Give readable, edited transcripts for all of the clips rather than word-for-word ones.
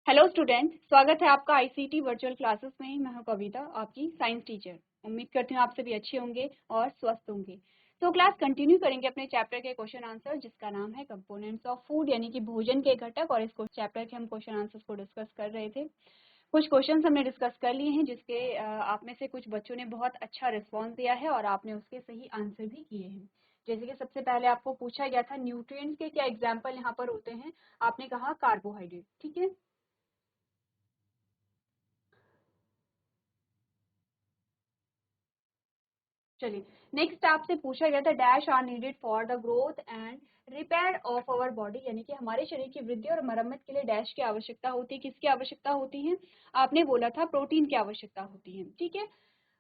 Hello student, स्वागत है आपका आईसीटी वर्चुअल क्लासेस में। मैं हूं कविता, आपकी साइंस टीचर। उम्मीद करती हूँ आप सभी अच्छे होंगे और स्वस्थ होंगे। तो क्लास कंटिन्यू करेंगे अपने चैप्टर के क्वेश्चन आंसर, जिसका नाम है कंपोनेंट्स ऑफ फूड, यानी कि भोजन के घटक। और इस चैप्टर के हम क्वेश्चन आंसर्स को डिस्कस कर रहे थे। कुछ क्वेश्चन हमने डिस्कस कर लिए हैं, जिसके आप में से कुछ बच्चों ने बहुत अच्छा रिस्पॉन्स दिया है और आपने उसके सही आंसर भी किए हैं। जैसे कि सबसे पहले आपको पूछा गया था न्यूट्रिएंट्स के क्या एग्जाम्पल यहाँ पर होते हैं। आपने कहा कार्बोहाइड्रेट, ठीक है। चलिए, नेक्स्ट आपसे पूछा गया था dash are needed for the growth and repair of our body, यानी कि हमारे शरीर की वृद्धि और मरम्मत के लिए डैश की आवश्यकता होती है। किसकी आवश्यकता होती है? आपने बोला था प्रोटीन की आवश्यकता होती है, ठीक है।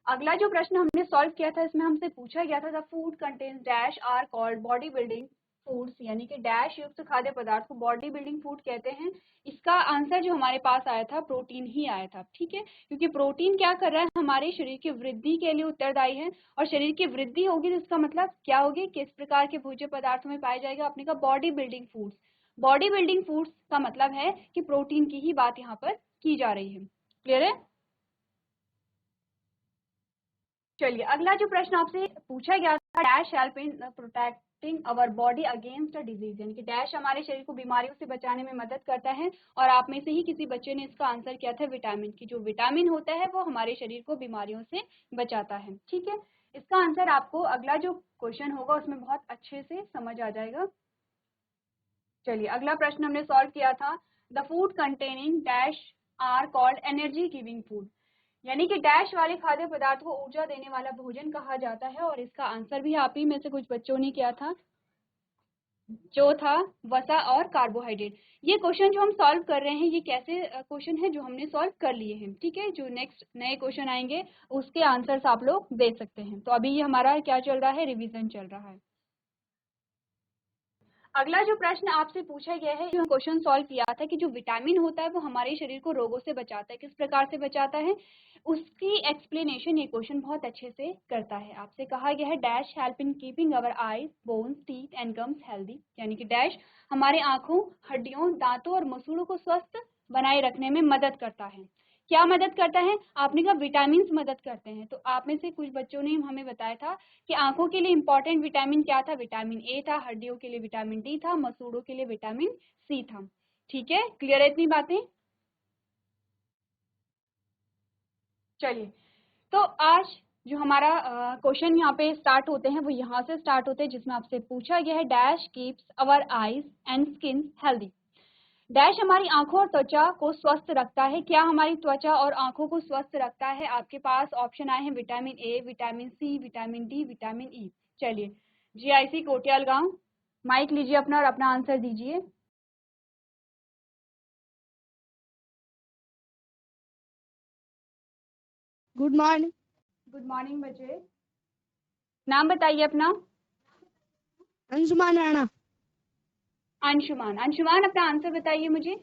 अगला जो प्रश्न हमने सॉल्व किया था, इसमें हमसे पूछा गया था the food contains dash are called body building foods, यानी कि डैश युक्त खाद्य पदार्थ को बॉडी बिल्डिंग फूड कहते हैं। इसका आंसर जो हमारे पास आया था प्रोटीन ही आया था, ठीक है। क्योंकि प्रोटीन क्या कर रहा है, हमारे शरीर की वृद्धि के लिए उत्तरदायी है। और शरीर की वृद्धि होगी तो इसका मतलब क्या होगी, किस प्रकार के भोज्य पदार्थों में पाया जाएगा? अपने का body building foods. Body building foods का मतलब है कि प्रोटीन की ही बात यहाँ पर की जा रही है। क्लियर है? चलिए, अगला जो प्रश्न आपसे पूछा गया था dash help in protecting our body against a disease, यानी कि डैश हमारे शरीर को बीमारियों से बचाने में मदद करता है। और आप में से ही किसी बच्चे ने इसका आंसर किया था विटामिन की। जो विटामिन होता है वो हमारे शरीर को बीमारियों से बचाता है, ठीक है। इसका आंसर आपको अगला जो क्वेश्चन होगा उसमें बहुत अच्छे से समझ आ जाएगा। चलिए, अगला प्रश्न हमने सॉल्व किया था the food containing dash are called energy giving food, यानी कि डैश वाले खाद्य पदार्थ को ऊर्जा देने वाला भोजन कहा जाता है। और इसका आंसर भी आप ही में से कुछ बच्चों ने किया था, जो था वसा और कार्बोहाइड्रेट। ये क्वेश्चन जो हम सॉल्व कर रहे हैं, ये कैसे क्वेश्चन है जो हमने सॉल्व कर लिए हैं, ठीक है। जो नेक्स्ट नए क्वेश्चन आएंगे उसके आंसर्स आप लोग दे सकते हैं। तो अभी ये हमारा क्या चल रहा है, रिवीजन चल रहा है। अगला जो प्रश्न आपसे पूछा गया है, जो क्वेश्चन सॉल्व किया था कि जो विटामिन होता है वो हमारे शरीर को रोगों से बचाता है। किस प्रकार से बचाता है, उसकी एक्सप्लेनेशन ये क्वेश्चन बहुत अच्छे से करता है। आपसे कहा गया है dash help in keeping our eyes bones teeth and gums healthy, यानी कि डैश हमारे आंखों, हड्डियों, दांतों और मसूड़ों को स्वस्थ बनाए रखने में मदद करता है। क्या मदद करता है? आपने कहा विटामिन मदद करते हैं। तो आप में से कुछ बच्चों ने हमें बताया था कि आंखों के लिए इंपॉर्टेंट विटामिन क्या था? विटामिन ए था, हड्डियों के लिए विटामिन डी था, मसूड़ों के लिए विटामिन सी था, ठीक है। क्लियर है इतनी बातें? चलिए, तो आज जो हमारा क्वेश्चन यहाँ पे स्टार्ट होते हैं वो यहाँ से स्टार्ट होते हैं, जिसमें आपसे पूछा गया है dash keeps our eyes and skin healthy, dash हमारी आंखों और त्वचा को स्वस्थ रखता है। क्या हमारी त्वचा और आंखों को स्वस्थ रखता है? आपके पास ऑप्शन आए हैं vitamin A, vitamin C, vitamin D, vitamin E. चलिए, जीआईसी कोटियाल गांव, माइक लीजिए अपना और अपना आंसर दीजिए। Good morning. गुड मॉर्निंग बच्चे, नाम बताइए अपना। अंशुमान राणा। अंशुमान, अंशुमान अपना आंसर बताइए मुझे।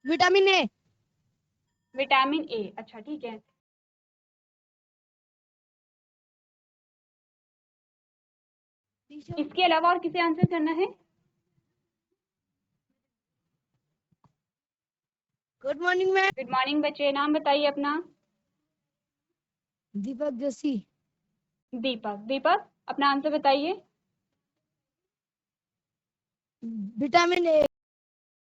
Vitamin A. विटामिन ए, अच्छा ठीक है। इसके अलावा और किसे आंसर करना है? Good morning ma'am. Good morning बच्चे, नाम बताइए अपना। दीपक जोशी। दीपक, दीपक अपना आंसर बताइए। Vitamin A.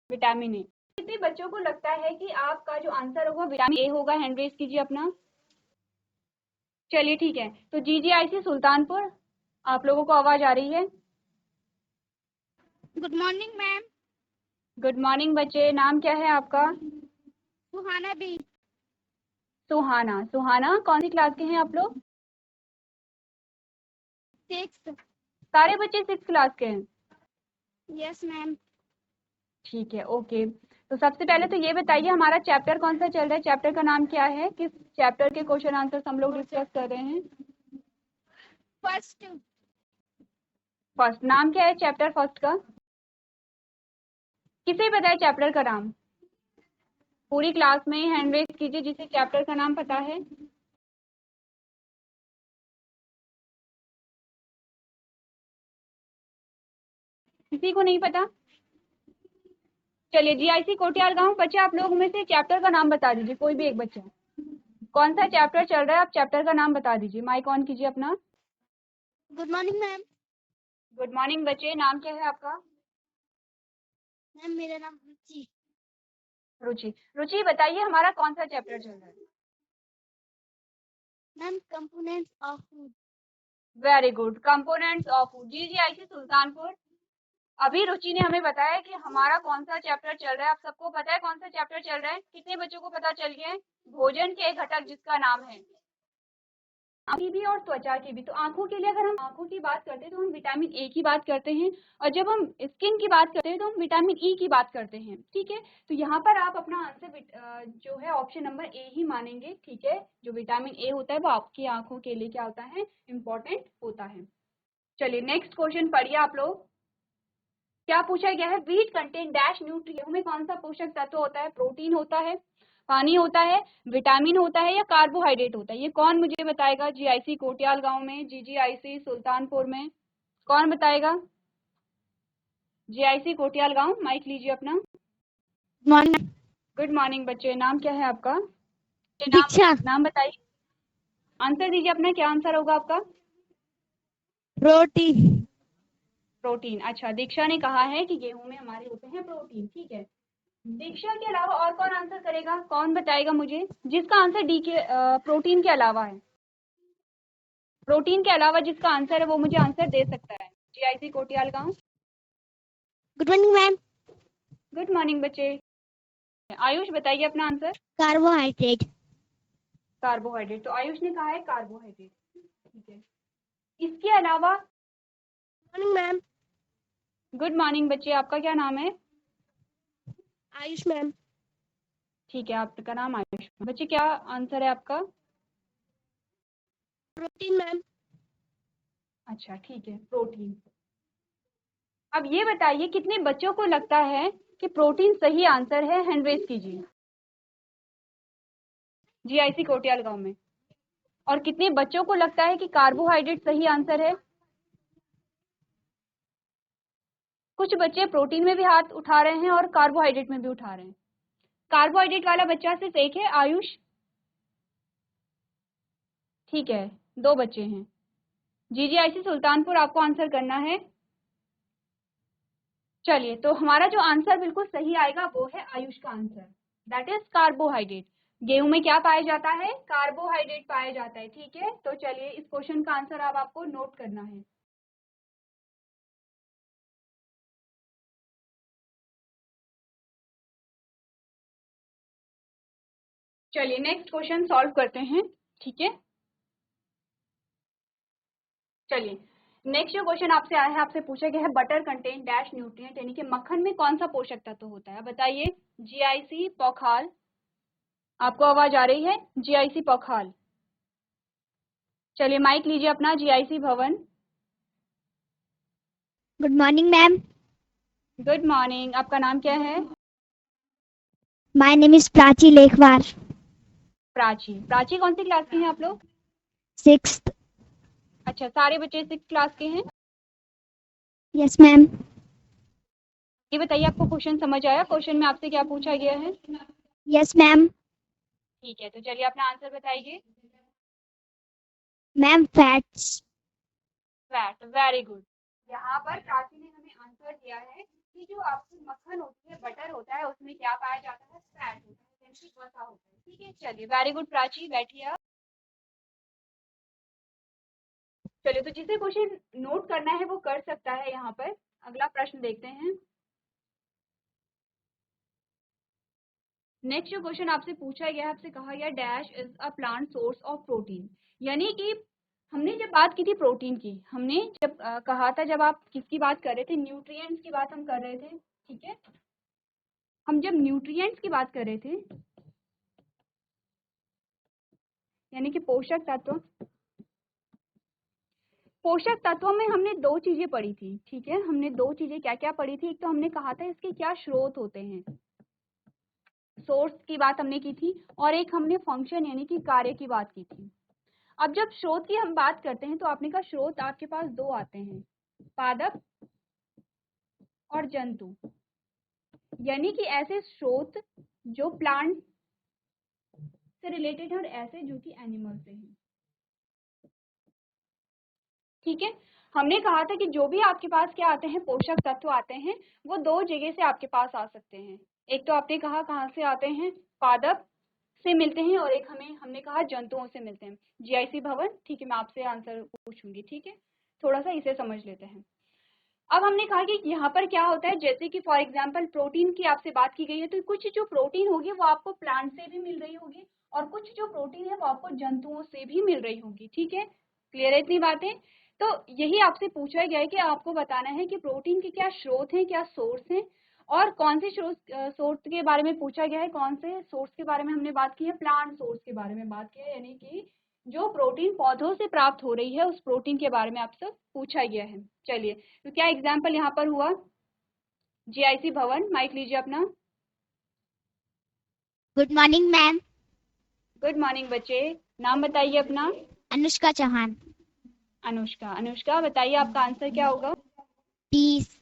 Vitamin A. कितने बच्चों को लगता है कि आपका जो आंसर होगा विटामिन ए होगा? हैंड रेज कीजिए अपना। चलिए ठीक है, तो जीजीआईसी सुल्तानपुर, आप लोगों को आवाज आ रही है? Good morning ma'am. Good morning बच्चे, नाम क्या है आपका? सुहाना बी। सुहाना, सुहाना कौन सी क्लास के हैं आप लोग? 6। सारे बच्चे 6 क्लास के हैं? Yes ma'am. ठीक है, ओके। तो सबसे पहले तो ये बताइए हमारा चैप्टर कौन सा चल रहा है, चैप्टर का नाम क्या है, किस चैप्टर के क्वेश्चन आंसर हम लोग डिस्कस कर रहे हैं? फर्स्ट। फर्स्ट, नाम क्या है चैप्टर फर्स्ट का? किसे पता है चैप्टर का नाम? पूरी क्लास में हैंड रेज कीजिए जिसे चैप्टर का नाम पता है। किसी को नहीं पता? चलिए जीआईसी कोटियाल गांव बच्चे आप लोग में से चैप्टर का नाम बता दीजिए, कोई भी एक बच्चा। कौन सा चैप्टर चल रहा है, आप चैप्टर का नाम बता दीजिए। माइक ऑन कीजिए अपना। Good morning ma'am. Good morning बच्चे, नाम क्या है आपका? मैम मेरा नाम रुचि। रुचि। रुचि बताइए हमारा कौन सा चैप्टर चल रहा है? Ma'am components of food. Very good, components of food. GGIC Sultanpur. अभी रुचि ने हमें बताया कि हमारा कौन सा चैप्टर चल रहा है। आप सबको पता है कौन सा चैप्टर चल रहा है? कितने बच्चों को पता चल गया है? भोजन के घटक जिसका नाम है आंखों की भी और त्वचा की भी। तो आंखों के लिए अगर हम आंखों की बात करते हैं तो हम विटामिन ए की बात करते हैं, और जब हम स्किन की बात करते हैं तो हम विटामिन ई की बात करते हैं। ठीक है, तो यहाँ पर आप अपना आंसर जो है ऑप्शन नंबर ए ही मानेंगे। ठीक है, जो विटामिन ए होता है वो आपकी आंखों के लिए क्या होता है, इम्पोर्टेंट होता है। चलिए नेक्स्ट क्वेश्चन पढ़िए आप लोग। क्या पूछा गया है? व्हीट कंटेन डैश न्यूट्रिएंट में कौन सा पोषक तत्व होता है? प्रोटीन होता है, पानी होता है, विटामिन होता है, या कार्बोहाइड्रेट होता है? ये कौन मुझे बताएगा? जीआईसी कोटियाल गांव में, जीजीआईसी सुल्तानपुर में, कौन बताएगा? जीआईसी कोटियाल गांव, माइक लीजिए अपना। मॉर्निंग। गुड मॉर्निंग बच्चे, नाम क्या है आपका? दीक्षा। नाम बताइए, आंसर दीजिए अपना। क्या आंसर होगा आपका? रोटी। प्रोटीन। अच्छा, दीक्षा ने कहा है कि गेहूं में हमारे होते हैं प्रोटीन। ठीक है, दीक्षा के अलावा और कौन आंसर करेगा? कौन बताएगा मुझे जिसका आंसर डी के प्रोटीन के अलावा है? प्रोटीन के अलावा जिसका आंसर है वो मुझे आंसर दे सकता है। जीआईसी कोटियाल गांव। Good morning ma'am. Good morning बच्चे। आयुष बताइए अपना आंसर। कार्बोहाइड्रेट। कार्बोहाइड्रेट। तो आयुष ने कहा है कार्बोहाइड्रेट। ठीक है, इसके अलावा। Morning ma'am. गुड मॉर्निंग बच्चे, आपका क्या नाम है? आयुष मैम। ठीक है, आपका नाम आयुष। बच्चे क्या आंसर है आपका? Protein ma'am. अच्छा ठीक है, प्रोटीन। अब ये बताइए कितने बच्चों को लगता है कि प्रोटीन सही आंसर है? हैंड रेज कीजिए जीआईसी कोटियाल गांव में। और कितने बच्चों को लगता है कि कार्बोहाइड्रेट सही आंसर है? कुछ बच्चे प्रोटीन में भी हाथ उठा रहे हैं और कार्बोहाइड्रेट में भी उठा रहे हैं। कार्बोहाइड्रेट वाला बच्चा सिर्फ एक है, आयुष। ठीक है, दो बच्चे हैं। जीजीआईसी सुल्तानपुर आपको आंसर करना है। चलिए, तो हमारा जो आंसर बिल्कुल सही आएगा वो है आयुष का आंसर, दैट इज कार्बोहाइड्रेट। गेहूं में क्या पाया जाता है? कार्बोहाइड्रेट पाया जाता है। ठीक है, तो चलिए इस क्वेश्चन का आंसर अब आपको नोट करना है। चलिए नेक्स्ट क्वेश्चन सॉल्व करते हैं। ठीक है, चलिए नेक्स्ट जो क्वेश्चन आपसे आया है, आपसे पूछा गया है बटर कंटेन डैश न्यूट्रिएंट, यानी कि मक्खन में कौन सा पोषक तत्व होता है? बताइए। जीआईसी पौखाल, आपको आवाज आ रही है? जीआईसी पौखाल। चलिए माइक लीजिए अपना। GIC Bhawan. Good morning ma'am. Good morning, आपका नाम क्या है? My name is Prachi Lekhwar. Prachi. Prachi कौन सी क्लास के हैं आप लोग? 6th। अच्छा, सारे बच्चे 6 क्लास के हैं। Yes ma'am. ये बताइए आपको क्वेश्चन समझ आया? क्वेश्चन में आपसे क्या पूछा गया है? Yes ma'am. ठीक है, तो चलिए अपना आंसर बताइए। Ma'am fats. Fat, very good. यहाँ पर प्राची ने हमें आंसर दिया है कि जो आपकी मक्खन होती है, बटर होता है, उसमें क्या पाया जाता है? फैट होता है, यानी कि वसा होता है। ठीक है, चलिए वेरी गुड प्राची, बैठिए आप। चलिए, तो जिसे क्वेश्चन नोट करना है वो कर सकता है। यहाँ पर अगला प्रश्न देखते हैं। नेक्स्ट जो क्वेश्चन आपसे पूछा गया है, आपसे कहा गया dash is a plant source of protein, यानी कि हमने जब बात की थी प्रोटीन की, हमने जब कहा था, जब आप किसकी बात कर रहे थे? न्यूट्रिएंट्स की बात हम कर रहे थे। ठीक है, हम जब न्यूट्रिएंट्स की बात कर रहे थे, यानी कि पोषक तत्व, पोषक तत्वों में हमने दो चीजें पढ़ी थी। ठीक है, हमने दो चीजें क्या क्या पढ़ी थी? एक तो हमने कहा था इसके क्या स्रोत होते हैं, सोर्स की बात हमने की थी, और एक हमने फंक्शन यानी कि कार्य की बात की थी। अब जब स्रोत की हम बात करते हैं तो आपने कहा स्रोत आपके पास दो आते हैं, पादप और जंतु। यानी कि ऐसे स्रोत जो प्लांट से रिलेटेड है और ऐसे जो कि एनिमल से हैं। ठीक है, हमने कहा था कि जो भी आपके पास क्या आते हैं, पोषक तत्व आते हैं, वो दो जगह से आपके पास आ सकते हैं। एक तो आपने कहा कहाँ से आते हैं, पादप से मिलते हैं, और एक हमने कहा जंतुओं से मिलते हैं। जीआईसी भवन, ठीक है, मैं आपसे आंसर पूछूंगी। ठीक है, थोड़ा सा इसे समझ लेते हैं। अब हमने कहा कि यहाँ पर क्या होता है, जैसे कि फॉर एग्जांपल प्रोटीन की आपसे बात की गई है, तो कुछ जो प्रोटीन होगी वो आपको प्लांट से भी मिल रही होगी, और कुछ जो प्रोटीन है वो आपको जंतुओं से भी मिल रही होगी। ठीक है, क्लियर है इतनी बातें? तो यही आपसे पूछा गया है कि आपको बताना है कि प्रोटीन के क्या स्रोत हैं, क्या सोर्स हैं, और कौन से सोर्स के बारे में पूछा गया है, कौन से सोर्स के बारे में हमने बात की है, प्लांट सोर्स के बारे में बात की है, यानी कि जो प्रोटीन पौधों से प्राप्त हो रही है उस प्रोटीन के बारे में आपसे पूछा गया है। चलिए, तो क्या एग्जाम्पल यहाँ पर हुआ, जीआईसी भवन, माइक लीजिए अपना। Good morning ma'am. Good morning बच्चे, नाम बताइए अपना। अनुष्का चौहान। अनुष्का। अनुष्का बताइए आपका आंसर क्या होगा? पीस।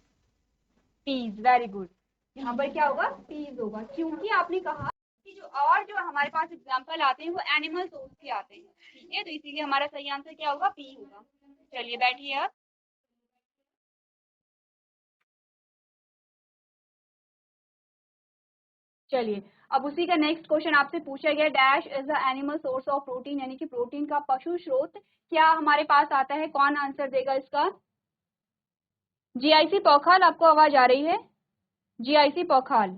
Peace, very good. यहाँ पर क्या होगा, पीस होगा, क्योंकि आपने कहा कि जो हमारे पास एग्जाम्पल आते हैं वो एनिमल सोर्स के आते हैं। ठीक है, तो इसीलिए हमारा सही आंसर क्या होगा, पी होगा। चलिए बैठिए आप। चलिए, अब उसी का नेक्स्ट क्वेश्चन आपसे पूछा गया, dash is the animal source of protein, यानी कि प्रोटीन का पशु स्रोत क्या हमारे पास आता है, कौन आंसर देगा इसका? जीआईसी पौखाल, आपको आवाज आ रही है? जीआईसी पौखाल,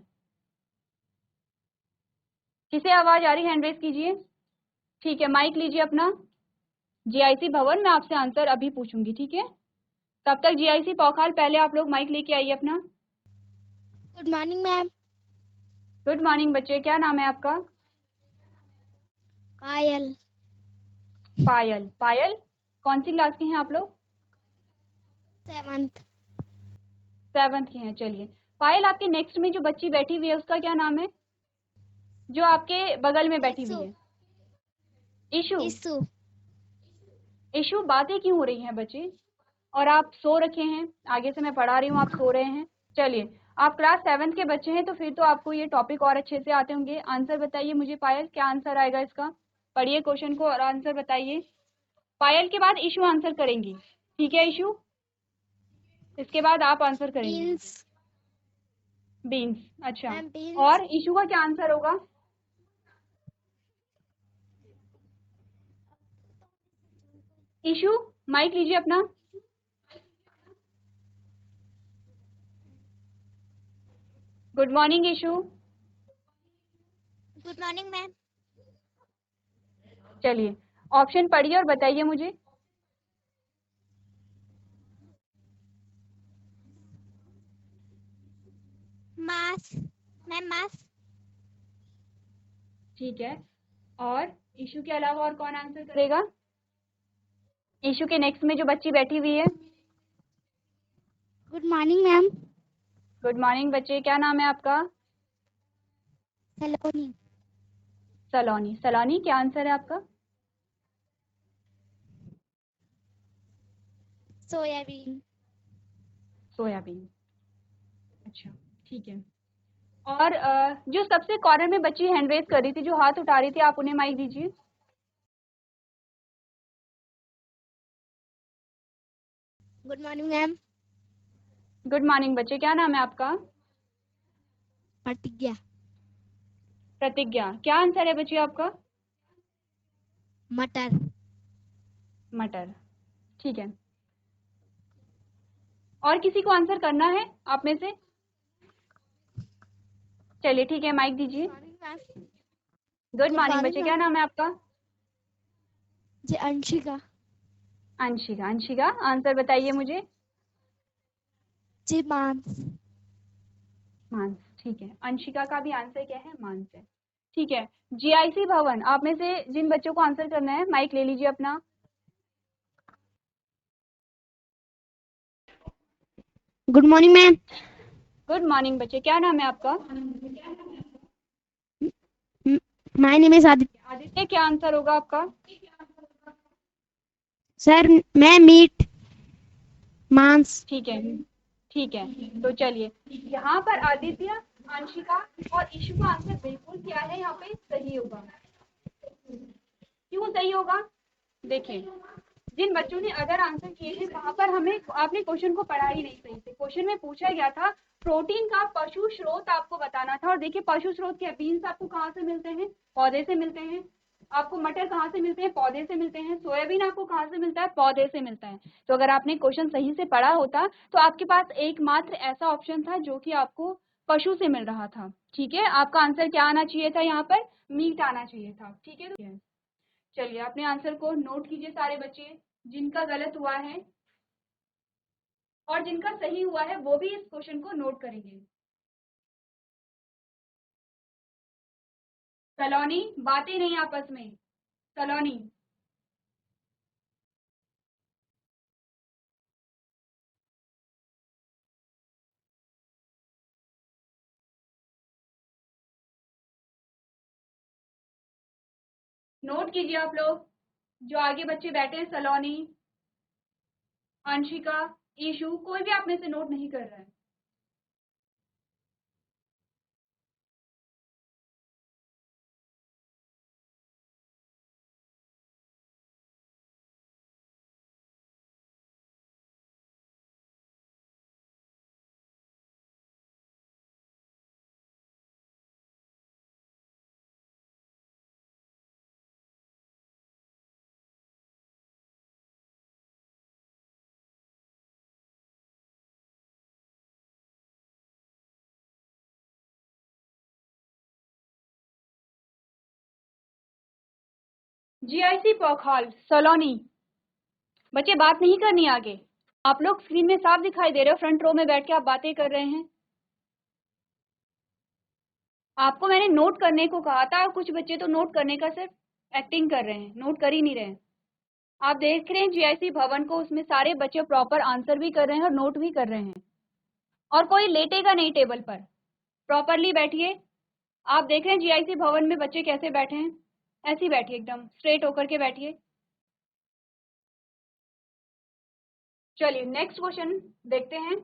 किसे आवाज आ रही है, हैंड रेज कीजिए। ठीक है, माइक लीजिए अपना। जीआईसी भवन, मैं आपसे आंसर अभी पूछूंगी। ठीक है, तब तक जीआईसी पौखाल, पहले आप लोग माइक लेके आइए अपना। Good morning ma'am. Good morning बच्चे, क्या नाम है आपका? पायल। पायल। पायल, कौन सी क्लास के हैं आप लोग? 7th। 7th के हैं। चलिए पायल, आपके नेक्स्ट में जो बच्ची बैठी हुई है उसका क्या नाम है, जो आपके बगल में बैठी हुई है? इशू। इशू। इशू, बातें क्यों हो रही हैं बच्चे, और आप सो रखे हैं? आगे से मैं पढ़ा रही हूँ, आप सो रहे हैं। चलिए, आप क्लास 7th के बच्चे हैं तो फिर तो आपको ये टॉपिक और अच्छे से आते होंगे। आंसर बताइए मुझे पायल, क्या आंसर आएगा इसका? पढ़िए क्वेश्चन को और आंसर बताइए। पायल के बाद इशू आंसर करेंगी, ठीक है इशू? इसके बाद आप आंसर करेंगे। बीन्स। बीन्स, अच्छा। Ma'am beans. और इशू का क्या आंसर होगा? इशू, माइक लीजिए अपना। Good morning issue. Good morning ma'am. चलिए, ऑप्शन पढ़िए और बताइए मुझे। मास। मैम मास। ठीक है, और इशू के अलावा और कौन आंसर करेगा? इशू के नेक्स्ट में जो बच्ची बैठी हुई है। Good morning ma'am. Good morning बच्चे, क्या नाम है आपका? सलोनी। सलोनी। सलोनी, क्या आंसर है आपका? सोयाबीन। सोयाबीन, अच्छा, ठीक है। और जो सबसे कॉर्नर में बच्ची हैंड रेज कर रही थी, जो हाथ उठा रही थी, आप उन्हें माइक दीजिए। Good morning ma'am. Good morning बच्चे, क्या नाम है आपका? प्रतिज्ञा। प्रतिज्ञा, क्या आंसर है बच्चे आपका? मटर। मटर, ठीक है। और किसी को आंसर करना है आप में से? चलिए ठीक है, माइक दीजिए। गुड मॉर्निंग बच्चे, क्या नाम है आपका? जी अंशिका। अंशिका। अंशिका, आंसर बताइए मुझे। जी मांस। मांस, ठीक है। अंशिका का भी आंसर क्या है, मांस है। ठीक है, जीआईसी भवन, आप में से जिन बच्चों को आंसर करना है माइक ले लीजिए अपना। Good morning ma'am. Good morning बच्चे, क्या नाम है आपका? My name is Aditya. Aditya, क्या आंसर होगा आपका? सर मैं मीट। मांस। ठीक है, ठीक है। तो चलिए, यहाँ पर आदित्य अंशिका और ईशु का आंसर बिल्कुल क्या है यहाँ पे सही होगा। क्यों सही होगा? देखिए, जिन बच्चों ने अदर आंसर किए हैं वहां पर हमें आपने क्वेश्चन को पढ़ा ही नहीं सही से। क्वेश्चन में पूछा गया था प्रोटीन का पशु स्रोत आपको बताना था, और देखिए पशु स्रोत क्या, बीन्स आपको कहाँ से मिलते हैं? पौधे से मिलते हैं। आपको मटर कहाँ से मिलते हैं? पौधे से मिलते हैं। सोयाबीन आपको कहाँ से मिलता है? पौधे से मिलता है। तो अगर आपने क्वेश्चन सही से पढ़ा होता तो आपके पास एकमात्र ऐसा ऑप्शन था जो कि आपको पशु से मिल रहा था। ठीक है, आपका आंसर क्या आना चाहिए था? यहाँ पर मीट आना चाहिए था। ठीक है, चलिए अपने आंसर को नोट कीजिए सारे बच्चे, जिनका गलत हुआ है और जिनका सही हुआ है वो भी इस क्वेश्चन को नोट करेंगे। सलोनी, बातें नहीं आपस में। सलोनी, नोट कीजिए आप लोग, जो आगे बच्चे बैठे हैं। सलोनी, अंशिका, ईशु, कोई भी आप में से नोट नहीं कर रहा है। जीआईसी पौखाल, सलोनी, बच्चे बात नहीं करनी आगे। आप लोग स्क्रीन में साफ दिखाई दे रहे हो, फ्रंट रो में बैठ के आप बातें कर रहे हैं। आपको मैंने नोट करने को कहा था, कुछ बच्चे तो नोट करने का सिर्फ एक्टिंग कर रहे हैं, नोट कर ही नहीं रहे हैं। आप देख रहे हैं जीआईसी भवन को, उसमें सारे बच्चे प्रॉपर आंसर भी कर रहे हैं और नोट भी कर रहे हैं, और कोई लेटेगा नहीं टेबल पर। प्रॉपरली बैठिए। आप देख रहे हैं जीआईसी भवन में बच्चे कैसे बैठे हैं, ऐसे ही बैठिए, एकदम स्ट्रेट होकर के बैठिए। चलिए नेक्स्ट क्वेश्चन देखते हैं।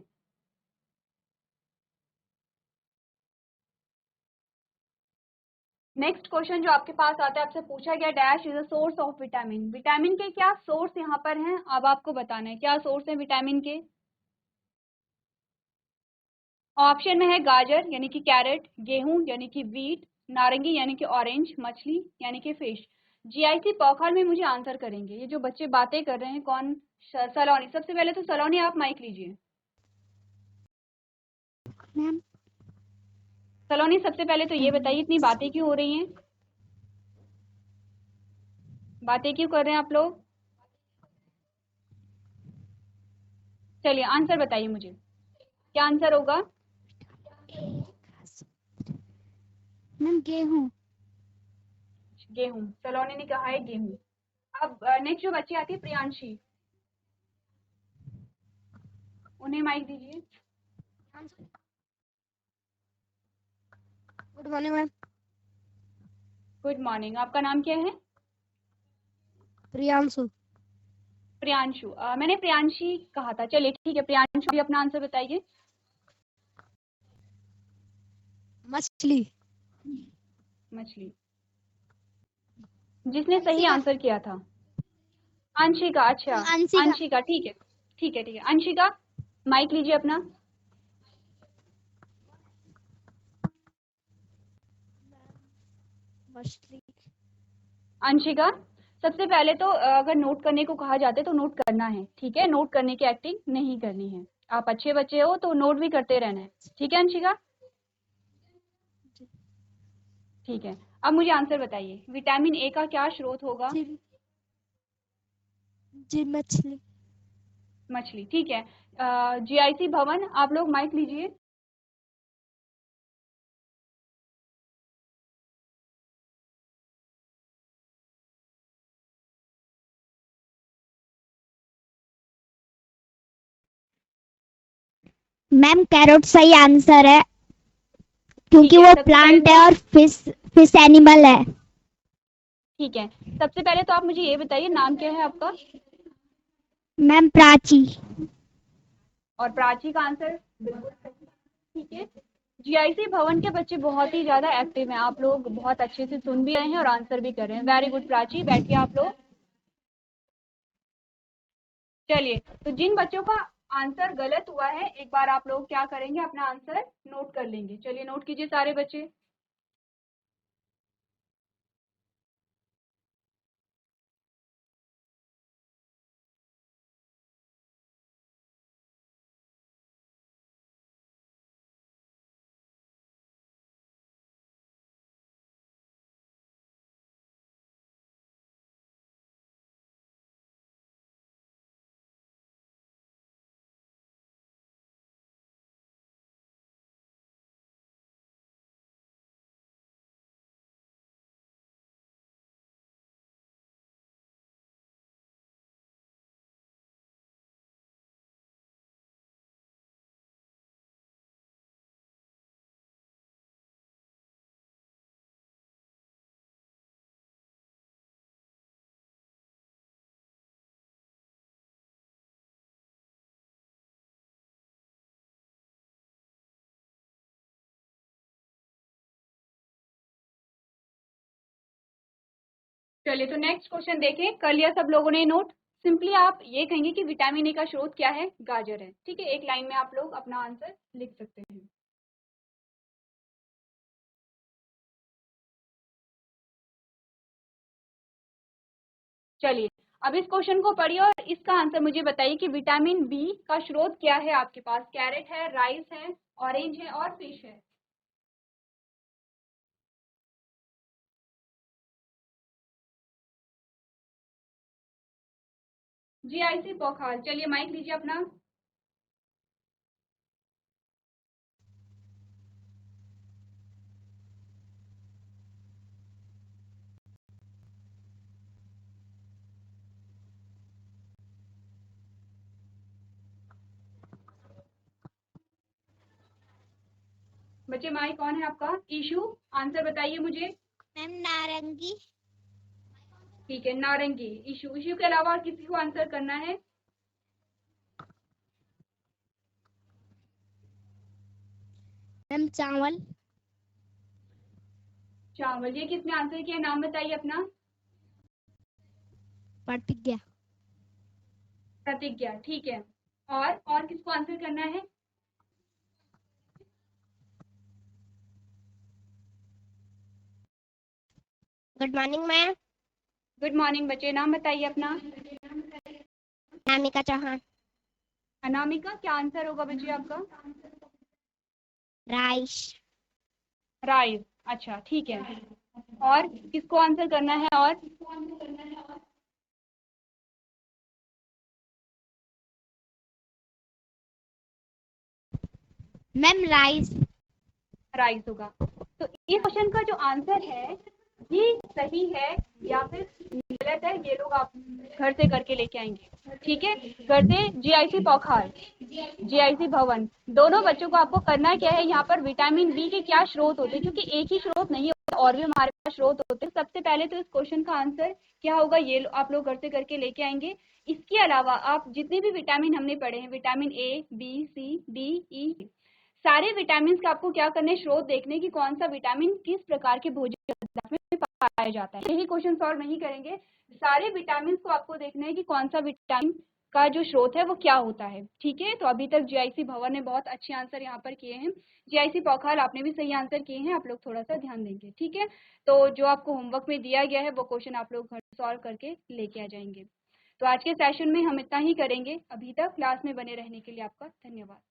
नेक्स्ट क्वेश्चन जो आपके पास आता है, आपसे पूछा गया dash is a source of vitamin. Vitamin के क्या सोर्स यहाँ पर हैं, अब आपको बताना है क्या सोर्स है विटामिन के। ऑप्शन में है गाजर यानी कि कैरेट, गेहूं यानी कि वीट, नारंगी यानी कि ऑरेंज, मछली यानी कि फिश। जीआईसी पौखाल में मुझे आंसर करेंगे। ये जो बच्चे बातें कर रहे हैं कौन? सलोनी, सबसे पहले तो सलोनी आप माइक लीजिए। मैम सलोनी, सबसे पहले तो ये बताइए इतनी बातें क्यों हो रही हैं? बातें क्यों कर रहे हैं आप लोग? चलिए आंसर बताइए मुझे, क्या आंसर होगा? मैम गेहूं। गेहूं, सलोनी ने कहा है गेहूं। अब नेक्स्ट जो बच्ची आती है प्रियांशी, उन्हें माइक दीजिए। Good morning ma'am. Good morning, आपका नाम क्या है? प्रियांशु। प्रियांशु, मैंने प्रियांशी कहा था। चलिए ठीक है, प्रियांशु भी अपना आंसर बताइए। मछली। मछली, जिसने सही आंसर किया था अंशिका। अच्छा, अंशिका, ठीक है ठीक है ठीक है। अंशिका, माइक लीजिए अपना। मछली। अंशिका, सबसे पहले तो अगर नोट करने को कहा जाता है तो नोट करना है, ठीक है? नोट करने की एक्टिंग नहीं करनी है। आप अच्छे बच्चे हो तो नोट भी करते रहना है, ठीक है अंशिका? ठीक है, अब मुझे आंसर बताइए, विटामिन ए का क्या स्रोत होगा? जी मछली। मछली, ठीक है। जीआईसी भवन, आप लोग माइक लीजिए। मैम कैरोट सही आंसर है, क्योंकि वो प्लांट है और फिश एनिमल है। ठीक है, सबसे पहले तो आप मुझे ये बताइए नाम क्या है आपका? मैम प्राची। और प्राची का आंसर बिल्कुल सही, ठीक है। जीआईसी भवन के बच्चे बहुत ही ज्यादा एक्टिव हैं, आप लोग बहुत अच्छे से सुन भी रहे हैं और आंसर भी कर रहे हैं। वेरी गुड प्राची, बैठिए आप लोग। चलिए, तो जिन बच्चों का आंसर गलत हुआ है एक बार आप लोग क्या करेंगे, अपना आंसर नोट कर लेंगे। चलिए नोट कीजिए सारे बच्चे। चलिए, तो नेक्स्ट क्वेश्चन देखें। कर लिया सब लोगों ने नोट? सिंपली आप ये कहेंगे कि विटामिन ए का स्रोत क्या है, गाजर है। ठीक है, एक लाइन में आप लोग अपना आंसर लिख सकते हैं। चलिए, अब इस क्वेश्चन को पढ़िए और इसका आंसर मुझे बताइए कि विटामिन बी का स्रोत क्या है आपके पास। कैरेट है, राइस है, ऑरेंज है और फिश है। जीआईसी पौखाल, चलिए माइक लीजिए अपना। बच्चे माइक कौन है आपका? ईशु, आंसर बताइए मुझे। मैम नारंगी। ठीक है, नारंगी। ईशु, ईशु के अलावा और किसी को आंसर करना है? मैम चावल। चावल, ये किसने आंसर किया, नाम बताइए अपना। प्रतिज्ञा। प्रतिज्ञा, ठीक है। और किसको आंसर करना है? Good morning ma'am. Good morning बच्चे, नाम बताइए अपना। नामिका चौहान। अनामिका, क्या आंसर होगा बच्चे आपका? राइस। राइस, अच्छा ठीक है। और किसको आंसर करना है? और मैम राइस। राइस होगा। तो इस क्वेश्चन का जो आंसर है ये सही है या फिर गलत है, ये लोग आप घर से करके लेके आएंगे। ठीक है, घर से जीआईसी पौखाल, जीआईसी भवन, दोनों बच्चों को आपको करना क्या है, यहाँ पर विटामिन बी के क्या स्रोत होते हैं, क्योंकि एक ही स्रोत नहीं होता, और भी हमारे पास स्रोत होते हैं। सबसे पहले तो इस क्वेश्चन का आंसर क्या होगा ये आप लोग घर से करके लेके आएंगे। इसके अलावा आप जितने भी विटामिन हमने पढ़े हैं, vitamin A, B, C, D, E, सारे विटामिन का आपको क्या करने, स्रोत देखने की कौन सा विटामिन किस प्रकार के भोजन पदार्थ में पाया जाता है। यही क्वेश्चन सॉल्व नहीं करेंगे, सारे विटामिन को आपको देखना है कि कौन सा विटामिन का जो स्रोत है वो क्या होता है। ठीक है, तो अभी तक जीआईसी भवन ने बहुत अच्छे आंसर यहाँ पर किए हैं। जीआईसी पौखाल आपने भी सही आंसर किए हैं, आप लोग थोड़ा सा ध्यान देंगे। ठीक है, तो जो आपको होमवर्क में दिया गया है वो क्वेश्चन आप लोग घर सॉल्व करके लेके आ जाएंगे। तो आज के सेशन में हम इतना ही करेंगे। अभी तक क्लास में बने रहने के लिए आपका धन्यवाद।